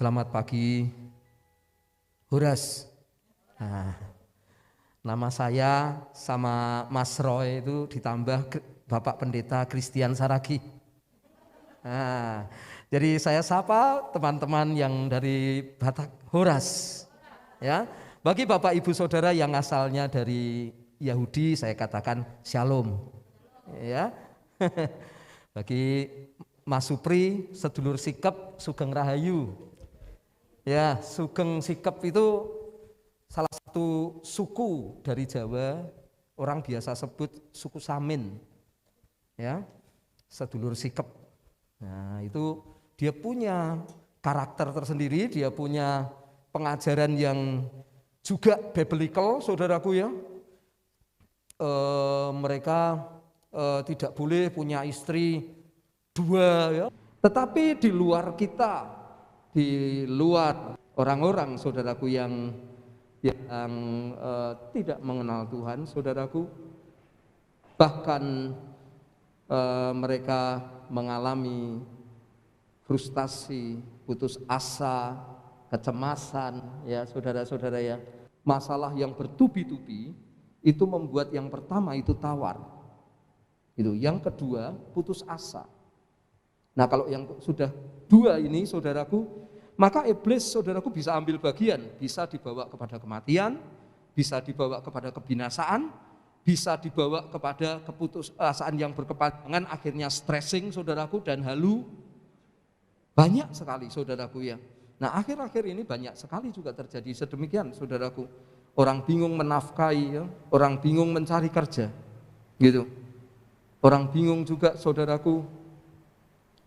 Selamat pagi, Horas. Nah, nama saya sama Mas Roy itu ditambah Bapak Pendeta Christian Saragi. Nah, jadi saya sapa teman-teman yang dari Batak Horas. Ya, bagi Bapak Ibu Saudara yang asalnya dari Yahudi, saya katakan Shalom. Ya, bagi Mas Supri, sedulur Sikep, Sugeng Rahayu. Ya, Sugeng Sikep itu salah satu suku dari Jawa, orang biasa sebut suku Samin. Ya, sedulur Sikep. Nah, itu dia punya karakter tersendiri, dia punya pengajaran yang juga biblical, saudaraku ya. Mereka tidak boleh punya istri dua ya. Tetapi di luar kita, di luar orang-orang saudaraku yang tidak mengenal Tuhan, saudaraku, bahkan mereka mengalami frustasi, putus asa, kecemasan, ya saudara-saudara ya. Masalah yang bertubi-tubi itu membuat yang pertama itu tawar, itu. Yang kedua putus asa. Nah, kalau yang sudah dua ini, saudaraku, maka iblis, saudaraku, bisa ambil bagian, bisa dibawa kepada kematian, bisa dibawa kepada kebinasaan, bisa dibawa kepada keputusasaan yang berkepanjangan, akhirnya stressing, saudaraku, dan halu. Banyak sekali, saudaraku ya. Nah, akhir-akhir ini banyak sekali juga terjadi sedemikian, saudaraku. Orang bingung menafkahi, ya. Orang bingung mencari kerja, gitu. Orang bingung juga, saudaraku,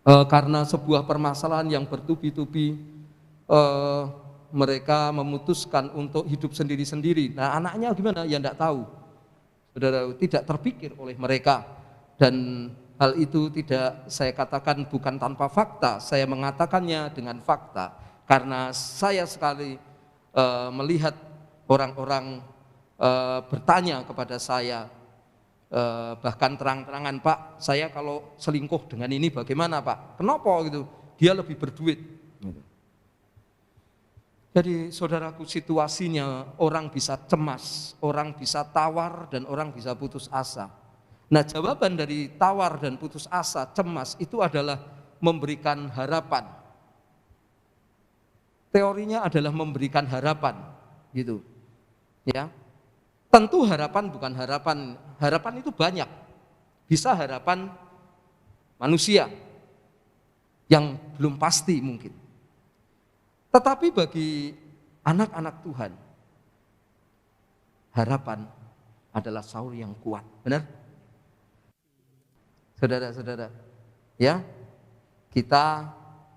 karena sebuah permasalahan yang bertubi-tubi, mereka memutuskan untuk hidup sendiri-sendiri. Nah, anaknya gimana? Ya enggak tahu. Saudara, tidak terpikir oleh mereka. Dan hal itu tidak saya katakan bukan tanpa fakta, saya mengatakannya dengan fakta. Karena saya sekali melihat orang-orang bertanya kepada saya, bahkan terang-terangan, Pak, saya kalau selingkuh dengan ini bagaimana, Pak? Kenapa gitu? Dia lebih berduit. Jadi saudaraku, situasinya orang bisa cemas, orang bisa tawar, dan orang bisa putus asa. Nah, jawaban dari tawar dan putus asa, cemas itu adalah memberikan harapan. Teorinya adalah memberikan harapan, gitu. Ya. Tentu harapan bukan harapan itu banyak. Bisa harapan manusia yang belum pasti mungkin. Tetapi bagi anak-anak Tuhan, harapan adalah saur yang kuat. Benar? Saudara-saudara, ya, kita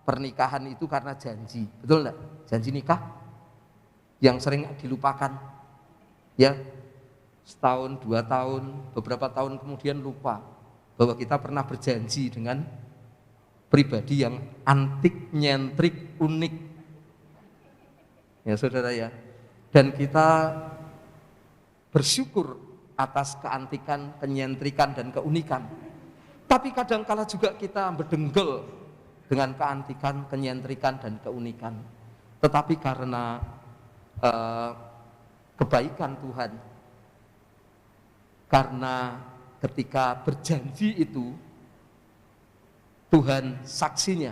pernikahan itu karena janji, betul enggak? Janji nikah yang sering dilupakan, ya. Setahun, 2 tahun, beberapa tahun kemudian lupa bahwa kita pernah berjanji dengan pribadi yang antik, nyentrik, unik, ya saudara ya. Dan kita bersyukur atas keantikan, kenyentrikan, dan keunikan. Tapi kadangkala juga kita berdenggel dengan keantikan, kenyentrikan, dan keunikan. Tetapi karena kebaikan Tuhan, karena ketika berjanji itu Tuhan saksinya,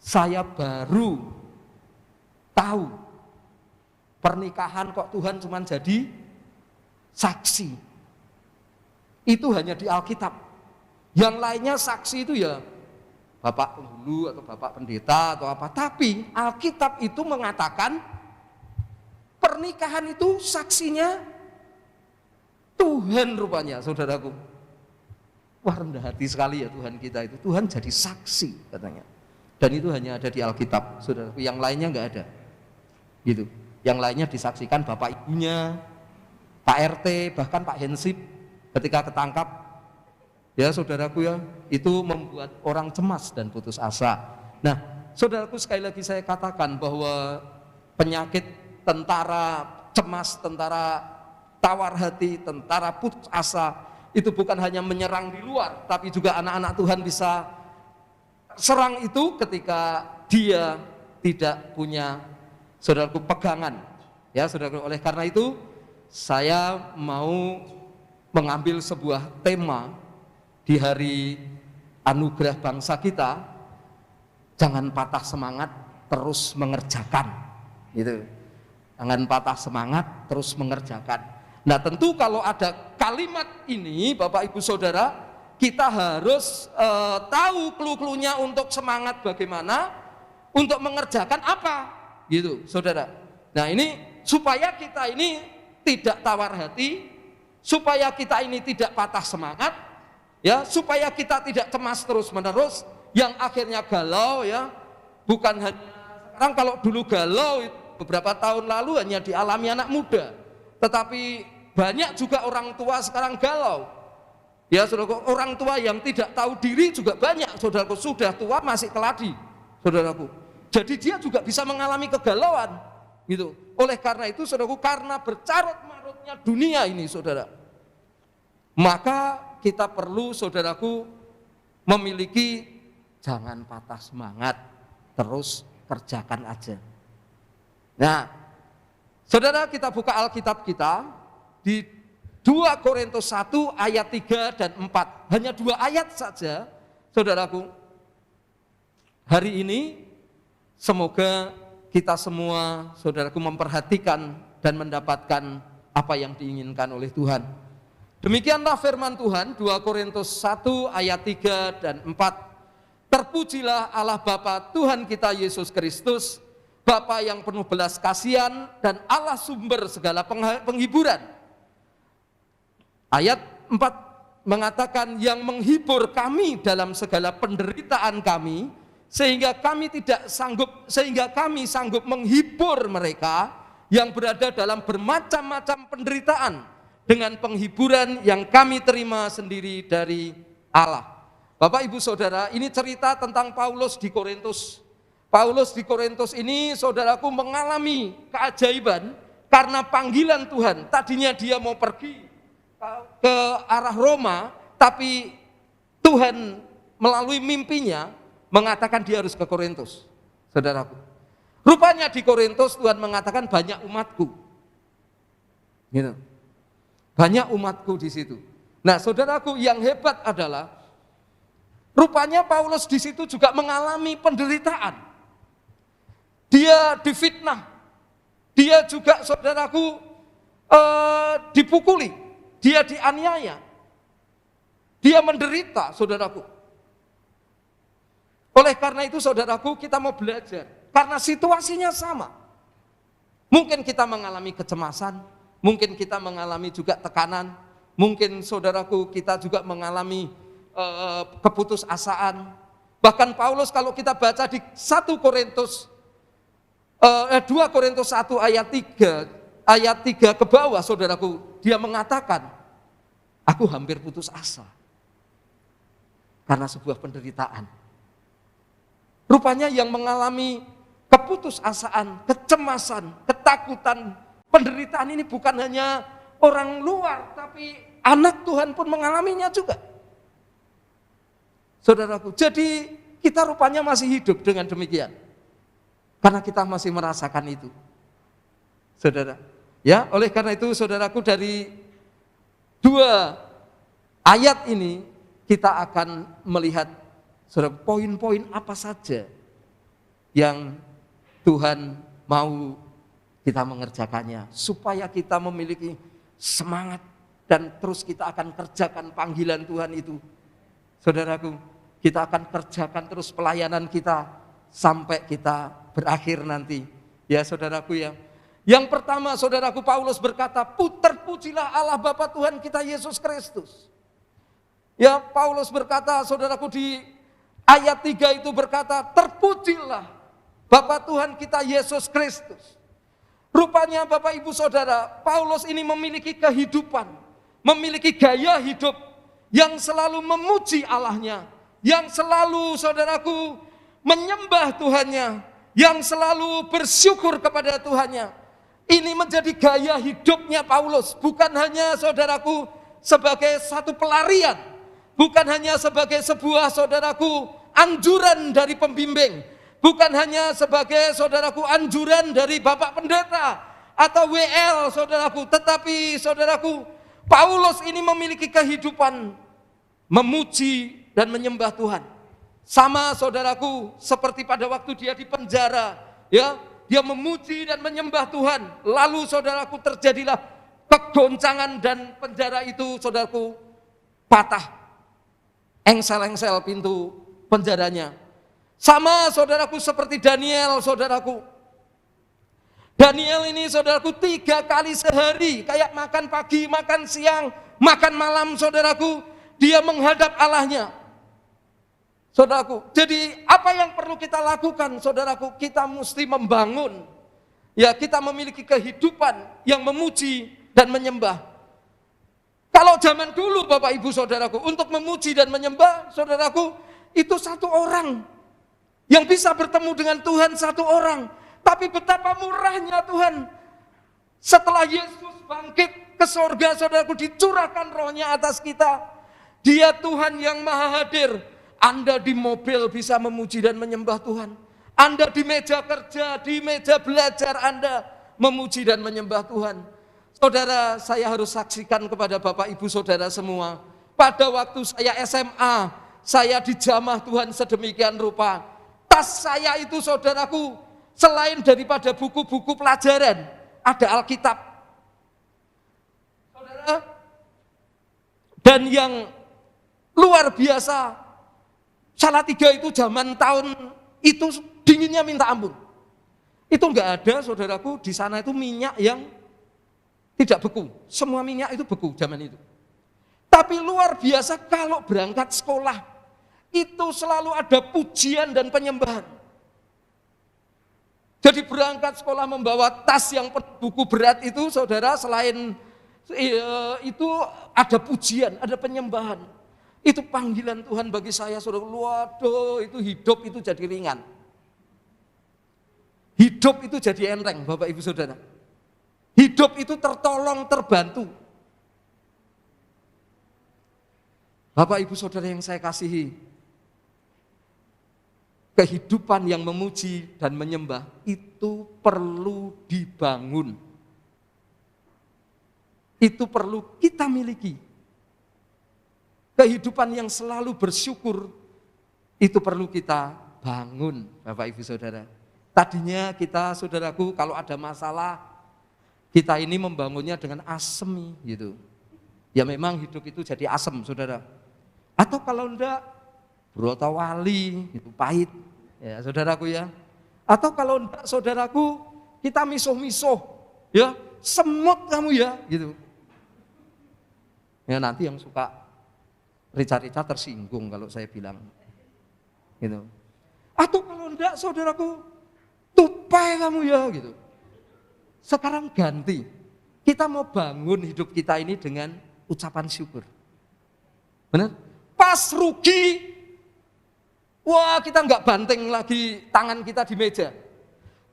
saya baru tahu pernikahan kok Tuhan cuma jadi saksi. Itu hanya di Alkitab. Yang lainnya saksi itu ya Bapak penghulu atau Bapak pendeta atau apa. Tapi Alkitab itu mengatakan pernikahan itu saksinya Tuhan rupanya, saudaraku. Wah, rendah hati sekali ya Tuhan kita itu. Tuhan jadi saksi katanya. Dan itu hanya ada di Alkitab, saudaraku. Yang lainnya enggak ada. Gitu. Yang lainnya disaksikan bapak ibunya, Pak RT, bahkan Pak Hensip ketika ketangkap. Ya, saudaraku ya, itu membuat orang cemas dan putus asa. Nah, saudaraku, sekali lagi saya katakan bahwa penyakit tentara cemas, tentara tawar hati, tentara putus asa, itu bukan hanya menyerang di luar, tapi juga anak-anak Tuhan bisa serang itu ketika dia tidak punya saudaraku pegangan. Ya, saudaraku, oleh karena itu saya mau mengambil sebuah tema di hari anugerah bangsa kita, jangan patah semangat, terus mengerjakan. Gitu. Jangan patah semangat, terus mengerjakan. Nah, tentu kalau ada kalimat ini, Bapak Ibu Saudara, kita harus tahu clue-cluenya untuk semangat bagaimana, untuk mengerjakan apa, gitu, Saudara. Nah, ini supaya kita ini tidak tawar hati, supaya kita ini tidak patah semangat, ya, supaya kita tidak cemas terus-menerus, yang akhirnya galau, ya. Bukan hanya sekarang, kalau dulu galau beberapa tahun lalu hanya dialami anak muda, tetapi banyak juga orang tua sekarang galau. Ya, saudaraku, orang tua yang tidak tahu diri juga banyak, saudaraku, sudah tua masih keladi, saudaraku. Jadi dia juga bisa mengalami kegalauan, gitu. Oleh karena itu, saudaraku, karena bercarut-marutnya dunia ini, saudara, maka kita perlu, saudaraku, memiliki jangan patah semangat, terus kerjakan aja. Nah, saudara, kita buka Alkitab kita di 2 Korintus 1 ayat 3 dan 4. Hanya 2 ayat saja, saudaraku. Hari ini semoga kita semua, saudaraku, memperhatikan dan mendapatkan apa yang diinginkan oleh Tuhan. Demikianlah firman Tuhan, 2 Korintus 1 ayat 3 dan 4. Terpujilah Allah Bapa Tuhan kita Yesus Kristus, Bapa yang penuh belas kasihan dan Allah sumber segala penghiburan. Ayat 4 mengatakan yang menghibur kami dalam segala penderitaan kami, sehingga kami sanggup menghibur mereka yang berada dalam bermacam-macam penderitaan dengan penghiburan yang kami terima sendiri dari Allah. Bapak Ibu Saudara, ini cerita tentang Paulus di Korintus. Paulus di Korintus ini, saudaraku, mengalami keajaiban karena panggilan Tuhan. Tadinya dia mau pergi ke arah Roma, tapi Tuhan melalui mimpinya mengatakan dia harus ke Korintus, saudaraku. Rupanya di Korintus Tuhan mengatakan banyak umatku, gitu. Banyak umatku di situ. Nah, saudaraku, yang hebat adalah rupanya Paulus di situ juga mengalami penderitaan. Dia difitnah, dia juga, saudaraku, dipukuli, dia dianiaya, dia menderita, saudaraku. Oleh karena itu, saudaraku, kita mau belajar, karena situasinya sama. Mungkin kita mengalami kecemasan, mungkin kita mengalami juga tekanan, mungkin, saudaraku, kita juga mengalami keputusasaan. Bahkan Paulus, kalau kita baca di 2 Korintus 1 ayat 3 ke bawah, saudaraku, dia mengatakan, aku hampir putus asa karena sebuah penderitaan. Rupanya yang mengalami keputusasaan, kecemasan, ketakutan, penderitaan ini bukan hanya orang luar, tapi anak Tuhan pun mengalaminya juga, saudaraku. Jadi kita rupanya masih hidup dengan demikian, karena kita masih merasakan itu, saudara. Ya, oleh karena itu, saudaraku, dari 2 ayat ini kita akan melihat, saudara, poin-poin apa saja yang Tuhan mau kita mengerjakannya, supaya kita memiliki semangat dan terus kita akan kerjakan panggilan Tuhan itu. Saudaraku, kita akan kerjakan terus pelayanan kita sampai kita berakhir nanti. Ya, saudaraku, ya. Yang pertama, saudaraku, Paulus berkata, terpujilah Allah Bapa Tuhan kita Yesus Kristus. Ya, Paulus berkata, saudaraku, di ayat 3 itu berkata, terpujilah Bapa Tuhan kita Yesus Kristus. Rupanya, Bapak Ibu Saudara, Paulus ini memiliki kehidupan, memiliki gaya hidup yang selalu memuji Allahnya, yang selalu, saudaraku, menyembah Tuhannya, yang selalu bersyukur kepada Tuhannya. Ini menjadi gaya hidupnya Paulus, bukan hanya, saudaraku, sebagai satu pelarian, bukan hanya sebagai sebuah, saudaraku, anjuran dari pembimbing, bukan hanya sebagai saudaraku anjuran dari Bapak Pendeta atau WL saudaraku, tetapi saudaraku, Paulus ini memiliki kehidupan memuji dan menyembah Tuhan. Sama saudaraku seperti pada waktu dia di penjara, ya, dia memuji dan menyembah Tuhan. Lalu saudaraku terjadilah kegoncangan dan penjara itu saudaraku patah. Engsel-engsel pintu penjaranya. Sama saudaraku seperti Daniel saudaraku. Daniel ini saudaraku 3 kali sehari, kayak makan pagi, makan siang, makan malam saudaraku, dia menghadap Allahnya. Saudaraku, jadi apa yang perlu kita lakukan saudaraku? Kita mesti membangun, ya, kita memiliki kehidupan yang memuji dan menyembah. Kalau zaman dulu Bapak Ibu saudaraku, untuk memuji dan menyembah saudaraku, itu 1 orang yang bisa bertemu dengan Tuhan, 1 orang. Tapi betapa murahnya Tuhan. Setelah Yesus bangkit ke sorga saudaraku, dicurahkan rohnya atas kita. Dia Tuhan yang maha hadir. Anda di mobil bisa memuji dan menyembah Tuhan. Anda di meja kerja, di meja belajar Anda memuji dan menyembah Tuhan. Saudara, saya harus saksikan kepada Bapak Ibu Saudara semua. Pada waktu saya SMA, saya dijamah Tuhan sedemikian rupa. Tas saya itu saudaraku, selain daripada buku-buku pelajaran, ada Alkitab. Saudara, dan yang luar biasa, Salatiga itu zaman tahun itu dinginnya minta ampun. Itu enggak ada saudaraku di sana itu minyak yang tidak beku. Semua minyak itu beku zaman itu. Tapi luar biasa kalau berangkat sekolah, itu selalu ada pujian dan penyembahan. Jadi berangkat sekolah membawa tas yang buku berat itu saudara, selain itu ada pujian, ada penyembahan. Itu panggilan Tuhan bagi saya saudara. Waduh, itu hidup itu jadi ringan. Hidup itu jadi enteng Bapak Ibu Saudara. Hidup itu tertolong, terbantu. Bapak Ibu Saudara yang saya kasihi, kehidupan yang memuji dan menyembah itu perlu dibangun. Itu perlu kita miliki. Kehidupan yang selalu bersyukur itu perlu kita bangun, Bapak Ibu Saudara. Tadinya kita saudaraku kalau ada masalah, kita ini membangunnya dengan asem gitu. Ya memang hidup itu jadi asem saudara. Atau kalau enggak, brotowali gitu, pahit. Ya saudaraku ya. Atau kalau enggak saudaraku, kita misuh-misuh, ya semut kamu ya gitu. Ya nanti yang suka rica-rica tersinggung kalau saya bilang gitu. Atau kalau enggak saudaraku, tupai kamu ya gitu. Sekarang ganti, kita mau bangun hidup kita ini dengan ucapan syukur. Benar? Pas rugi, wah kita enggak banteng lagi tangan kita di meja.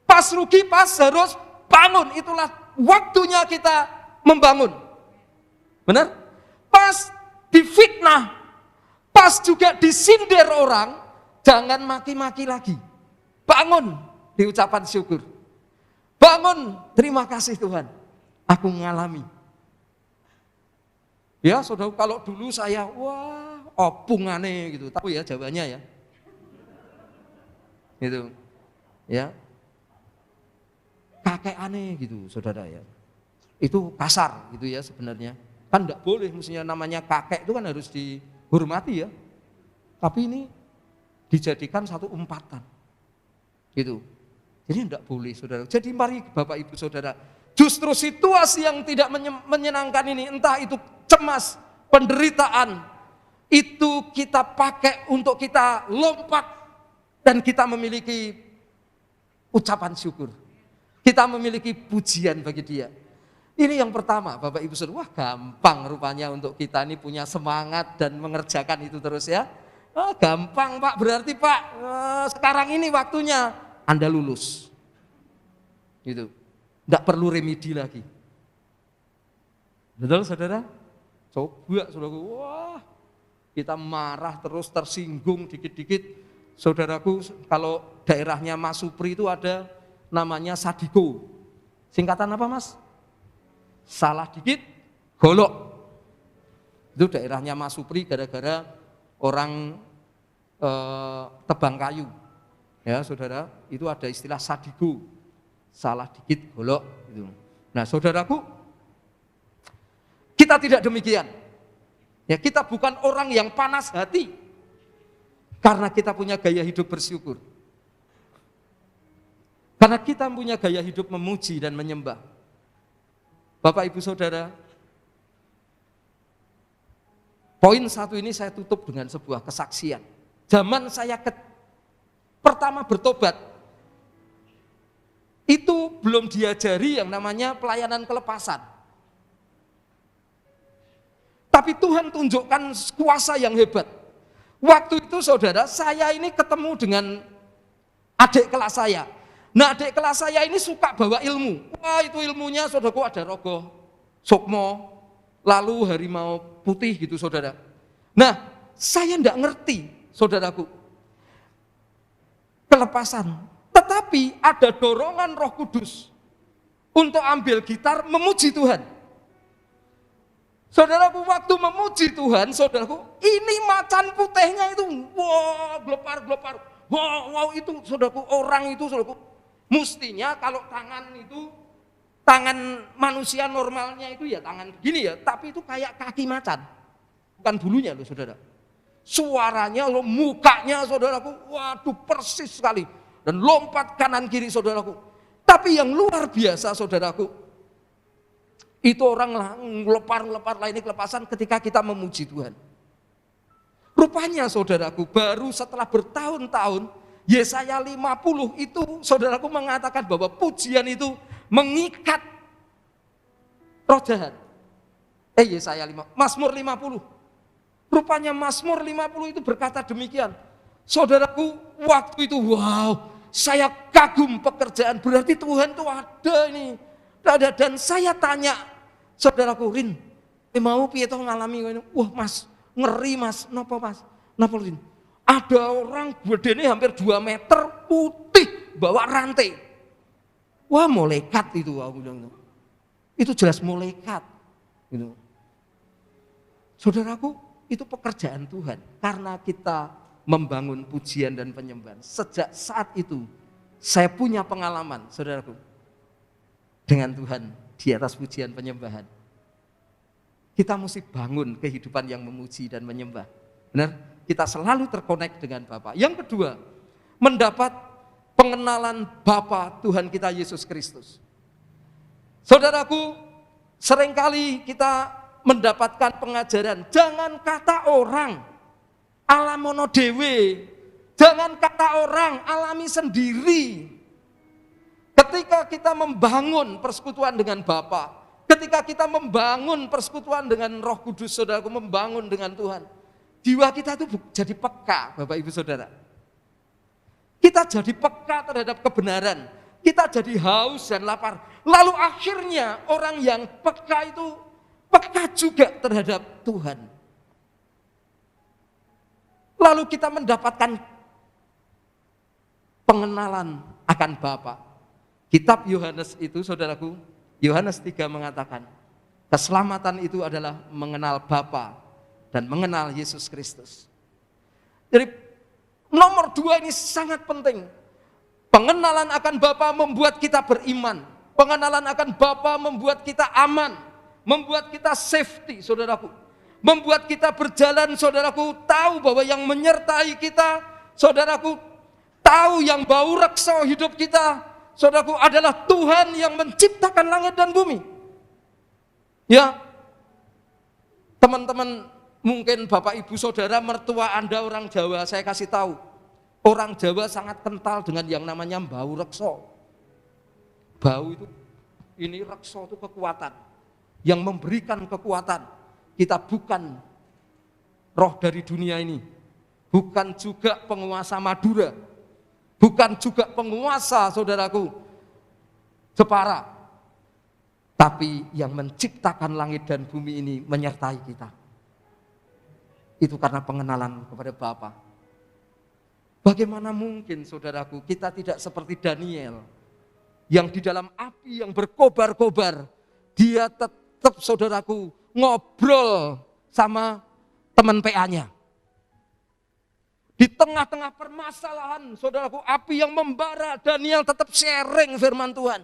Pas rugi, pas harus bangun, itulah waktunya kita membangun. Benar? Pas difitnah, pas juga disindir orang, jangan maki-maki lagi. Bangun di ucapan syukur. Bangun, terima kasih Tuhan, aku mengalami. Ya saudara, kalau dulu saya, wah opungane gitu, tahu ya jawabannya ya. Gitu, ya. Kakek aneh gitu saudara ya. Itu kasar gitu ya sebenarnya. Kan enggak boleh, mestinya namanya kakek itu kan harus dihormati ya. Tapi ini dijadikan satu umpatan. Gitu. Jadi enggak boleh saudara. Jadi mari Bapak Ibu Saudara, justru situasi yang tidak menyenangkan ini, entah itu cemas, penderitaan, itu kita pakai untuk kita lompat dan kita memiliki ucapan syukur. Kita memiliki pujian bagi Dia. Ini yang pertama Bapak Ibu Saudara, wah gampang rupanya untuk kita ini punya semangat dan mengerjakan itu terus ya. Oh, gampang Pak, berarti Pak sekarang ini waktunya Anda lulus. Gitu. Enggak perlu remedi lagi. Betul saudara? Coba saudara, wah kita marah terus, tersinggung dikit-dikit, Saudaraku, kalau daerahnya Mas Supri itu ada namanya Sadiko. Singkatan apa Mas? Salah dikit, golok. Itu daerahnya Mas Supri gara-gara orang tebang kayu. Ya saudara, itu ada istilah Sadiko. Salah dikit, golok. Gitu. Nah saudaraku, kita tidak demikian. Ya, kita bukan orang yang panas hati karena kita punya gaya hidup bersyukur. Karena kita punya gaya hidup memuji dan menyembah. Bapak Ibu Saudara, poin satu ini saya tutup dengan sebuah kesaksian. Zaman saya pertama bertobat, itu belum diajari yang namanya pelayanan kelepasan. Tapi Tuhan tunjukkan kuasa yang hebat. Waktu itu saudara, saya ini ketemu dengan adik kelas saya. Nah adik kelas saya ini suka bawa ilmu. Wah itu ilmunya saudaraku ada rogoh, sukmo, lalu harimau putih gitu saudara. Nah saya enggak ngerti saudaraku kelepasan. Tetapi ada dorongan Roh Kudus untuk ambil gitar memuji Tuhan. Saudaraku waktu memuji Tuhan, saudaraku ini macan putihnya itu, wah gelepar, wow itu saudaraku orang itu saudaraku. Mestinya kalau tangan itu, tangan manusia normalnya itu ya tangan gini ya, tapi itu kayak kaki macan, bukan bulunya loh saudara. Suaranya loh, mukanya saudaraku, waduh persis sekali, dan lompat kanan kiri saudaraku. Tapi yang luar biasa saudaraku, itu orang lepar lainnya kelepasan ketika kita memuji Tuhan. Rupanya saudaraku baru setelah bertahun-tahun Yesaya 50 itu saudaraku mengatakan bahwa pujian itu mengikat roh jahat. Yesaya 5, Mazmur 50. Rupanya Mazmur 50 itu berkata demikian. Saudaraku waktu itu wow, saya kagum pekerjaan, berarti Tuhan itu ada ini. Dan saya tanya, saudaraku Rin, mau piye toh ngalami ini? Wah mas, ngeri mas, napa mas? Napa Rin? Ada orang gedene hampir 2 meter, putih, bawa rantai. Wah malaikat itu aku bilang. Itu jelas malaikat. Gitu. Saudaraku, itu pekerjaan Tuhan. Karena kita membangun pujian dan penyembahan. Sejak saat itu, saya punya pengalaman, saudaraku. Dengan Tuhan di atas pujian penyembahan. Kita mesti bangun kehidupan yang memuji dan menyembah. Benar? Kita selalu terkonek dengan Bapa. Yang kedua, mendapat pengenalan Bapa Tuhan kita Yesus Kristus. Saudaraku, seringkali kita mendapatkan pengajaran, jangan kata orang, alamono dewe, jangan kata orang, alami sendiri. Ketika kita membangun persekutuan dengan Bapa, ketika kita membangun persekutuan dengan Roh Kudus, saudaraku, membangun dengan Tuhan, jiwa kita itu jadi peka, Bapak Ibu Saudara. Kita jadi peka terhadap kebenaran, kita jadi haus dan lapar. Lalu akhirnya orang yang peka itu peka juga terhadap Tuhan. Lalu kita mendapatkan pengenalan akan Bapa. Kitab Yohanes itu saudaraku, Yohanes 3 mengatakan, keselamatan itu adalah mengenal Bapa dan mengenal Yesus Kristus. Jadi nomor 2 ini sangat penting. Pengenalan akan Bapa membuat kita beriman. Pengenalan akan Bapa membuat kita aman, membuat kita safety, saudaraku. Membuat kita berjalan, saudaraku, tahu bahwa yang menyertai kita, saudaraku, tahu yang bau reksa hidup kita, saudaraku, adalah Tuhan yang menciptakan langit dan bumi. Ya, teman-teman, mungkin Bapak Ibu Saudara, mertua Anda orang Jawa, saya kasih tahu, orang Jawa sangat kental dengan yang namanya bau rekso. Bau itu, ini rekso itu kekuatan, yang memberikan kekuatan. Kita bukan roh dari dunia ini, bukan juga penguasa Madura, bukan juga penguasa, saudaraku, Jepara, tapi yang menciptakan langit dan bumi ini menyertai kita. Itu karena pengenalan kepada Bapa. Bagaimana mungkin saudaraku kita tidak seperti Daniel yang di dalam api yang berkobar-kobar, dia tetap saudaraku ngobrol sama teman PA-nya. Di tengah-tengah permasalahan saudaraku, api yang membara, Daniel tetap sharing firman Tuhan.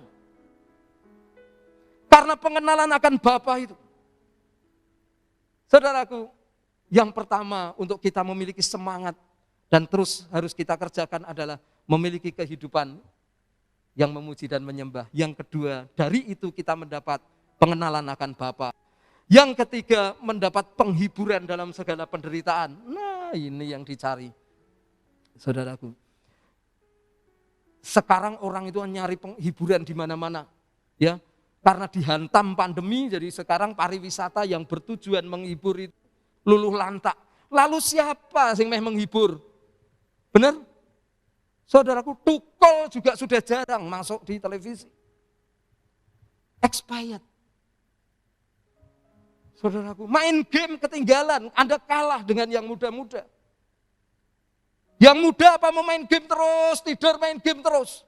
Karena pengenalan akan Bapa itu. Saudaraku, yang pertama untuk kita memiliki semangat dan terus harus kita kerjakan adalah memiliki kehidupan yang memuji dan menyembah. Yang kedua, dari itu kita mendapat pengenalan akan Bapa. Yang ketiga, mendapat penghiburan dalam segala penderitaan. Nah, ini yang dicari. Saudaraku, sekarang orang itu nyari penghiburan di mana-mana. Ya, karena dihantam pandemi, jadi sekarang pariwisata yang bertujuan menghibur itu luluh lantak. Lalu siapa sing meh menghibur? Benar? Saudaraku, tukul juga sudah jarang masuk di televisi. Expired. Saudaraku, main game ketinggalan, Anda kalah dengan yang muda-muda. Yang muda apa mau main game terus, tidur main game terus.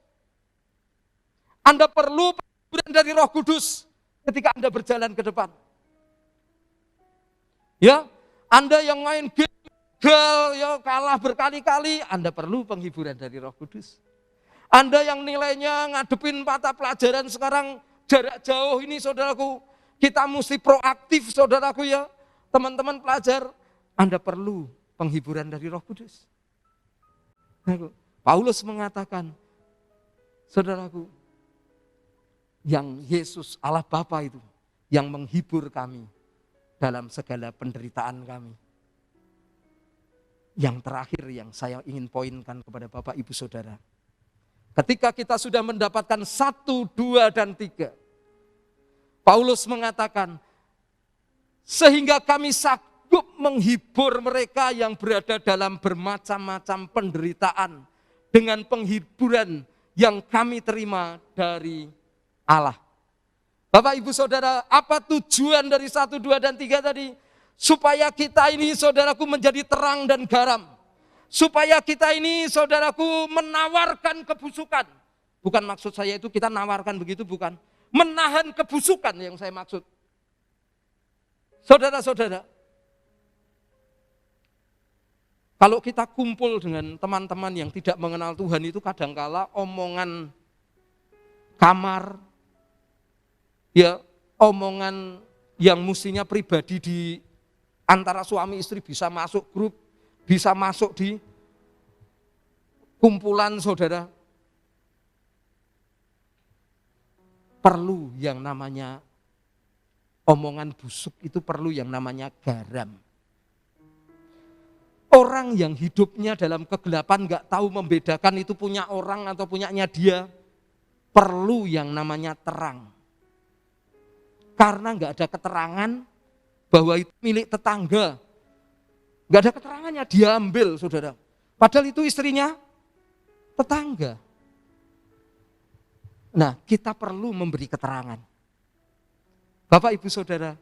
Anda perlu penghiburan dari Roh Kudus ketika Anda berjalan ke depan. Ya, Anda yang main game ya kalah berkali-kali, Anda perlu penghiburan dari Roh Kudus. Anda yang nilainya ngadepin mata pelajaran sekarang jarak jauh ini saudaraku, kita mesti proaktif saudaraku ya. Teman-teman pelajar, Anda perlu penghiburan dari Roh Kudus. Paulus mengatakan, saudaraku, yang Yesus Allah Bapa itu yang menghibur kami dalam segala penderitaan kami. Yang terakhir yang saya ingin poinkan kepada Bapak Ibu Saudara. Ketika kita sudah mendapatkan 1, 2, dan 3. Paulus mengatakan, sehingga kami sanggup menghibur mereka yang berada dalam bermacam-macam penderitaan dengan penghiburan yang kami terima dari Allah. Bapak Ibu Saudara, apa tujuan dari 1, 2, dan 3 tadi? Supaya kita ini saudaraku menjadi terang dan garam. Supaya kita ini saudaraku menawarkan kebusukan. Bukan maksud saya itu kita nawarkan begitu, bukan. Menahan kebusukan yang saya maksud. Saudara-saudara, kalau kita kumpul dengan teman-teman yang tidak mengenal Tuhan itu kadangkala omongan kamar, ya omongan yang mestinya pribadi di antara suami istri bisa masuk grup, bisa masuk di kumpulan saudara. Perlu yang namanya omongan busuk, itu perlu yang namanya garam. Orang yang hidupnya dalam kegelapan gak tahu membedakan itu punya orang atau punyanya dia, perlu yang namanya terang. Karena gak ada keterangan bahwa itu milik tetangga. Gak ada keterangannya, diambil saudara. Padahal itu istrinya tetangga. Nah, kita perlu memberi keterangan. Bapak Ibu Saudara,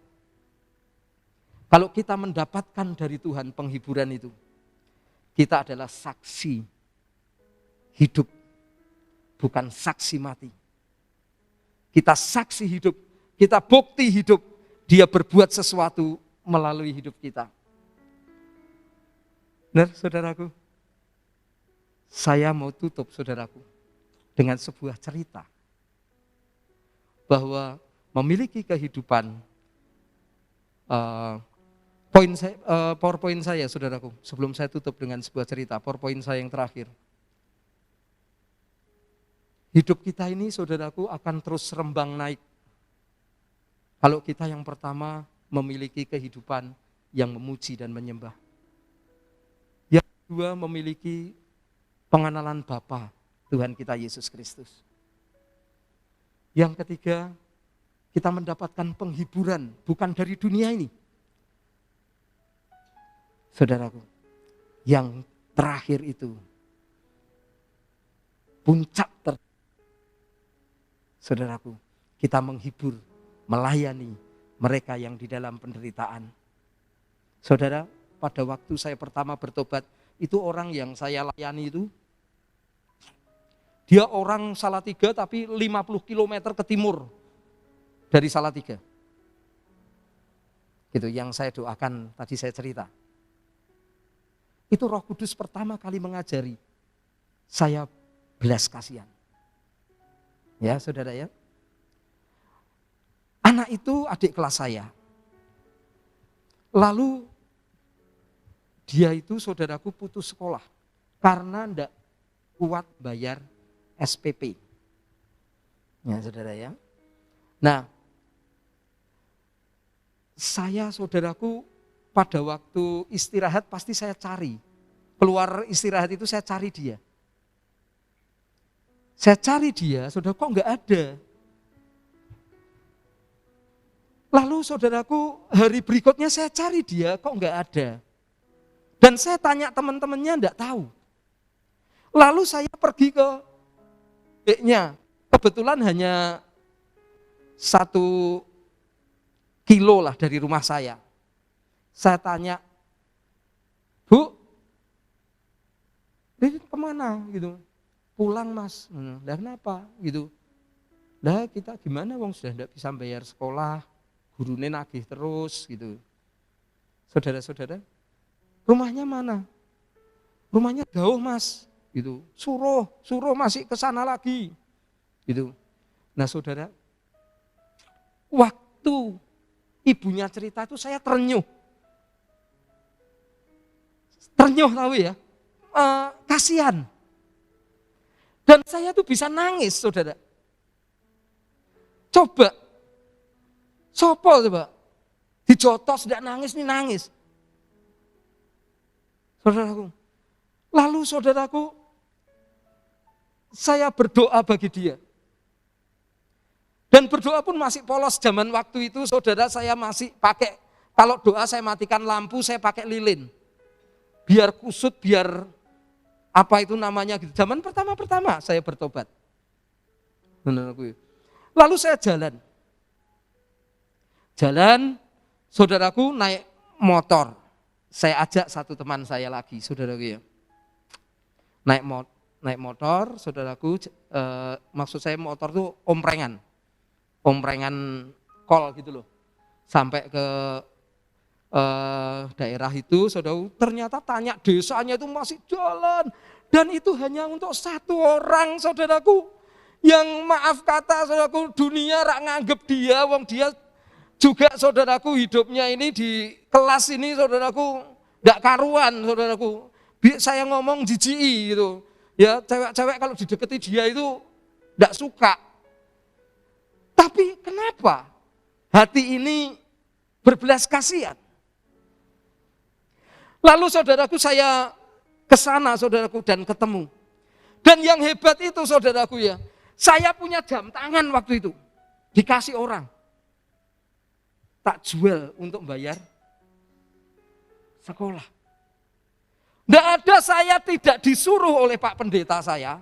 kalau kita mendapatkan dari Tuhan penghiburan itu, kita adalah saksi hidup, bukan saksi mati. Kita saksi hidup, kita bukti hidup, Dia berbuat sesuatu melalui hidup kita. Benar, saudaraku? Saya mau tutup, saudaraku, dengan sebuah cerita bahwa memiliki kehidupan. PowerPoint saya, saudaraku, sebelum saya tutup dengan sebuah cerita, PowerPoint saya yang terakhir. Hidup kita ini, saudaraku, akan terus rembang naik. Kalau kita yang pertama memiliki kehidupan yang memuji dan menyembah. Yang kedua memiliki pengenalan Bapa Tuhan kita Yesus Kristus. Yang ketiga, kita mendapatkan penghiburan bukan dari dunia ini. Saudaraku, yang terakhir itu puncak saudaraku, kita menghibur, melayani mereka yang di dalam penderitaan. Saudara, pada waktu saya pertama bertobat, itu orang yang saya layani itu, dia orang Salatiga tapi 50 km ke timur dari Salatiga. Gitu yang saya doakan tadi saya cerita. Itu Roh Kudus pertama kali mengajari saya belas kasihan. Ya saudara ya. Anak itu adik kelas saya. Lalu dia itu saudaraku putus sekolah karena tidak kuat bayar SPP. Ya saudara ya. Nah, saya saudaraku pada waktu istirahat pasti saya cari. Keluar istirahat itu saya cari dia. Saya cari dia, saudara kok enggak ada. Lalu saudaraku hari berikutnya saya cari dia, kok enggak ada. Dan saya tanya teman-temannya enggak tahu. Lalu saya pergi ke adiknya, kebetulan hanya 1 kilo lah dari rumah saya. Saya tanya, Bu, ini kemana gitu? Pulang mas, lah kenapa gitu? Lah kita gimana wong sudah tidak bisa bayar sekolah, gurunya nagih terus gitu. Saudara-saudara, rumahnya mana? Rumahnya jauh mas, gitu. Suruh masih ke sana lagi, gitu. Nah saudara, waktu ibunya cerita itu saya terenyuh tahu ya, kasihan. Dan saya tuh bisa nangis saudara. Coba, dijotos tidak nangis nih nangis. Saudaraku, lalu saudaraku, saya berdoa bagi dia. Dan berdoa pun masih polos zaman waktu itu saudara, saya masih pakai, kalau doa saya matikan lampu, saya pakai lilin. Biar kusut, biar apa itu namanya gitu. Zaman pertama saya bertobat. Lalu saya jalan, saudaraku naik motor. Saya ajak satu teman saya lagi, saudaraku ya. Naik motor, saudaraku, maksud saya motor tuh omprengan kol gitu loh. Sampai ke daerah itu, saudaraku, ternyata tanya desanya itu masih jalan. Dan itu hanya untuk 1 orang, saudaraku. Yang maaf kata, saudaraku, dunia rak nganggep dia, wong dia juga, saudaraku, hidupnya ini di kelas ini, saudaraku, gak karuan, saudaraku. Saya ngomong jijik gitu. Ya, cewek-cewek kalau dideketi dia itu gak suka. Tapi kenapa hati ini berbelas kasihan? Lalu saudaraku saya ke sana saudaraku dan ketemu. Dan yang hebat itu saudaraku ya, saya punya jam tangan waktu itu. Dikasih orang. Tak jual untuk bayar sekolah. Tidak ada, saya tidak disuruh oleh Pak Pendeta saya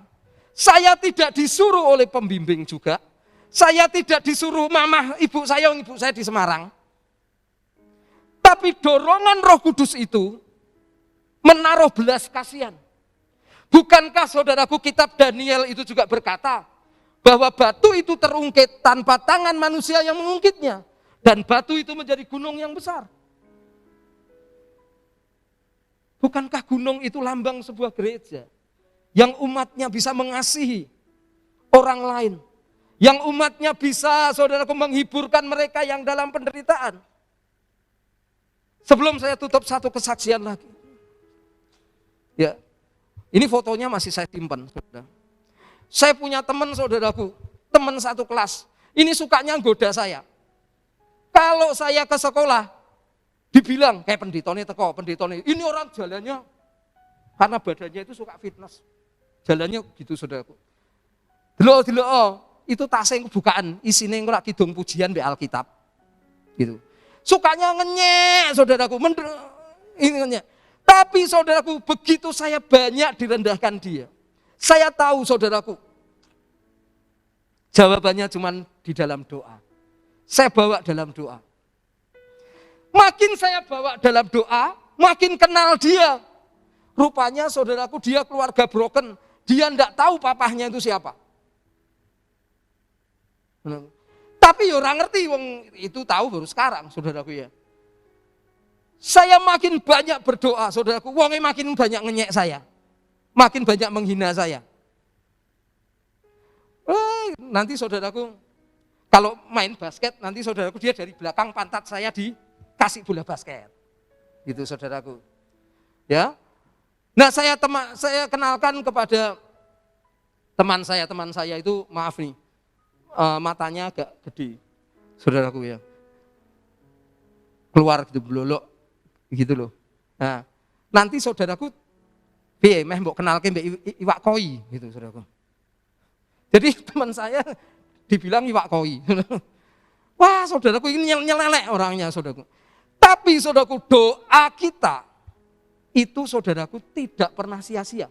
tidak disuruh oleh pembimbing juga, saya tidak disuruh mama ibu saya di Semarang. Tapi dorongan Roh Kudus itu menaruh belas kasihan. Bukankah saudaraku kitab Daniel itu juga berkata bahwa batu itu terungkit tanpa tangan manusia yang mengungkitnya. Dan batu itu menjadi gunung yang besar. Bukankah gunung itu lambang sebuah gereja yang umatnya bisa mengasihi orang lain, yang umatnya bisa saudaraku menghiburkan mereka yang dalam penderitaan. Sebelum saya tutup, satu kesaksian lagi. Ya, ini fotonya masih saya simpan, saudara. Saya punya teman saudaraku, teman satu kelas. Ini sukanya goda saya. Kalau saya ke sekolah, dibilang kayak pendetone teko, pendetone. Ini orang jalannya karena badannya itu suka fitness. Jalannya gitu saudaraku. Delok itu tasnya kebukaan, isinya ora kidung pujian di Alkitab. Gitu. Sukanya ngenyek saudaraku, ini ngenyek. Tapi saudaraku, begitu saya banyak direndahkan dia, saya tahu saudaraku, jawabannya cuma di dalam doa. Saya bawa dalam doa. Makin saya bawa dalam doa, makin kenal dia. Rupanya saudaraku dia keluarga broken, dia enggak tahu papahnya itu siapa. Tapi orang ngerti, wong itu tahu baru sekarang, saudaraku ya. Saya makin banyak berdoa, saudaraku, wongnya makin banyak ngenyek saya. Makin banyak menghina saya. Nanti saudaraku, kalau main basket, nanti saudaraku dia dari belakang pantat saya dikasih bola basket. Gitu saudaraku. Ya. Nah, saya kenalkan kepada teman saya itu, maaf nih, matanya agak gede, saudaraku ya. Keluar gitu, belolok gitu loh. Nah, nanti saudaraku meh mbok kenalke mbek iwak koi gitu, saudaraku. Jadi teman saya dibilang iwak koi. Wah, saudaraku ini nyelelek orangnya, saudaraku. Tapi saudaraku, doa kita itu saudaraku tidak pernah sia-sia.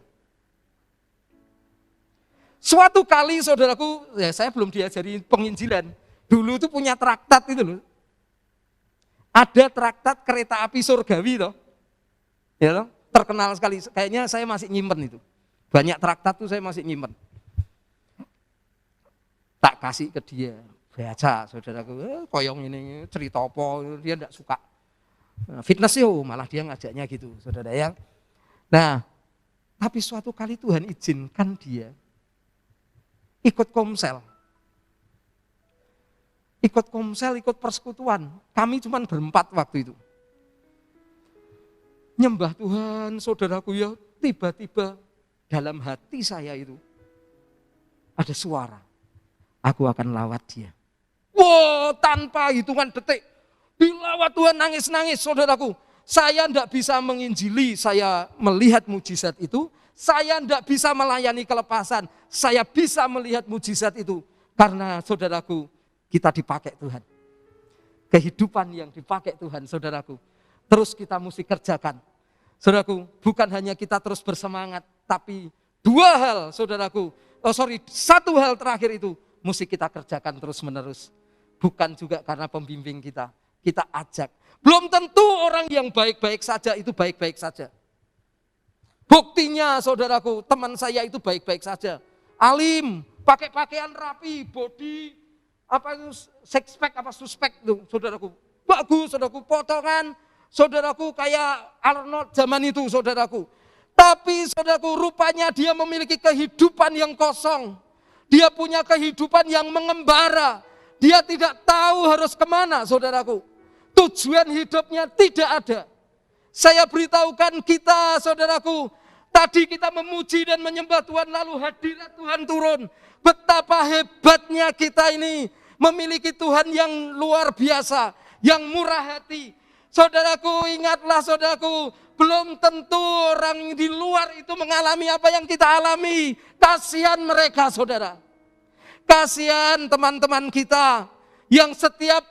Suatu kali saudaraku, ya saya belum diajari penginjilan. Dulu itu punya traktat itu loh. Ada traktat kereta api surgawi toh. Ya toh, terkenal sekali. Kayaknya saya masih nyimpen itu. Banyak traktat tuh saya masih nyimpen. Tak kasih ke dia, baca saudaraku, koyong ini cerita apa, dia enggak suka. Fitness yo, malah dia ngajaknya gitu, saudara ya. Nah, tapi suatu kali Tuhan izinkan dia ikut komsel. Ikut persekutuan. Kami cuma berempat waktu itu. Nyembah Tuhan, saudaraku ya, tiba-tiba dalam hati saya itu ada suara. Aku akan lawat dia. Wow, tanpa hitungan detik. Dilawat Tuhan, nangis-nangis, saudaraku. Saya tidak bisa menginjili, saya melihat mujizat itu. Saya tidak bisa melayani kelepasan. Saya bisa melihat mujizat itu. Karena saudaraku, kita dipakai Tuhan. Kehidupan yang dipakai Tuhan, saudaraku. Terus kita mesti kerjakan. Saudaraku, bukan hanya kita terus bersemangat. Tapi dua hal, saudaraku. Satu hal terakhir itu. Mesti kita kerjakan terus menerus. Bukan juga karena pembimbing kita. Kita ajak. Belum tentu orang yang baik-baik saja itu baik-baik saja. Buktinya saudaraku, teman saya itu baik-baik saja. Alim, pakai pakaian rapi, body, apa itu, six pack, apa suspek itu, saudaraku. Bagus, saudaraku, potongan, saudaraku kayak Arnold zaman itu, saudaraku. Tapi saudaraku, rupanya dia memiliki kehidupan yang kosong. Dia punya kehidupan yang mengembara. Dia tidak tahu harus kemana, saudaraku. Tujuan hidupnya tidak ada. Saya beritahukan kita, saudaraku, tadi kita memuji dan menyembah Tuhan, lalu hadirat Tuhan turun. Betapa hebatnya kita ini memiliki Tuhan yang luar biasa, yang murah hati. Saudaraku, ingatlah saudaraku, belum tentu orang di luar itu mengalami apa yang kita alami. Kasihan mereka, saudara. Kasihan teman-teman kita yang setiap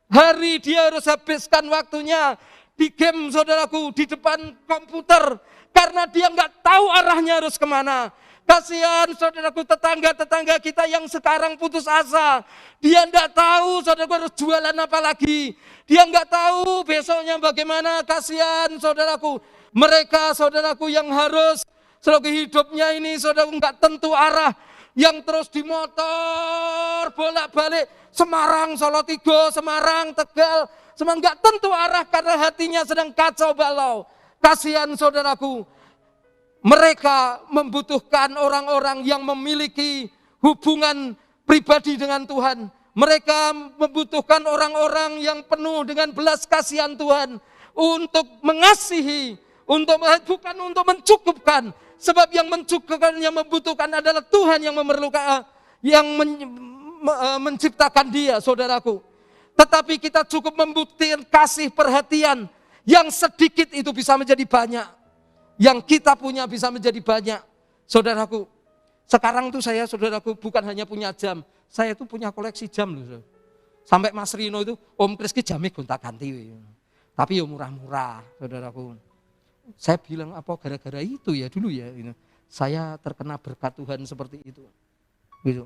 hari dia harus habiskan waktunya di game, saudaraku, di depan komputer. Karena dia nggak tahu arahnya harus kemana. Kasihan saudaraku, tetangga-tetangga kita yang sekarang putus asa. Dia nggak tahu saudaraku harus jualan apa lagi. Dia nggak tahu besoknya bagaimana. Kasihan saudaraku. Mereka saudaraku yang harus, saudaraku, hidupnya ini saudaraku nggak tentu arah. Yang terus di motor bolak-balik Semarang, Salatiga, Semarang, Tegal. Semarang nggak tentu arah karena hatinya sedang kacau balau. Kasihan saudaraku. Mereka membutuhkan orang-orang yang memiliki hubungan pribadi dengan Tuhan. Mereka membutuhkan orang-orang yang penuh dengan belas kasihan Tuhan untuk mengasihi, bukan untuk mencukupkan. Sebab yang mencukupkan, yang membutuhkan adalah Tuhan yang memerlukan, menciptakan dia, saudaraku. Tetapi kita cukup membuktikan kasih perhatian yang sedikit itu bisa menjadi banyak. Yang kita punya bisa menjadi banyak. Saudaraku, sekarang tuh saya, saudaraku, bukan hanya punya jam. Saya tuh punya koleksi jam loh. Sampai Mas Rino itu, Om Kris ki jamnya gonta-ganti. Tapi ya murah-murah, saudaraku. Saya bilang apa gara-gara itu ya dulu ya. Saya terkena berkat Tuhan seperti itu. Gitu.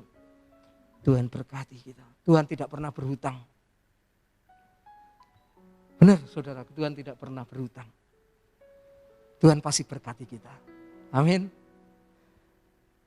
Tuhan berkati kita. Tuhan tidak pernah berhutang. Benar saudara, Tuhan tidak pernah berhutang. Tuhan pasti berkati kita. Amin.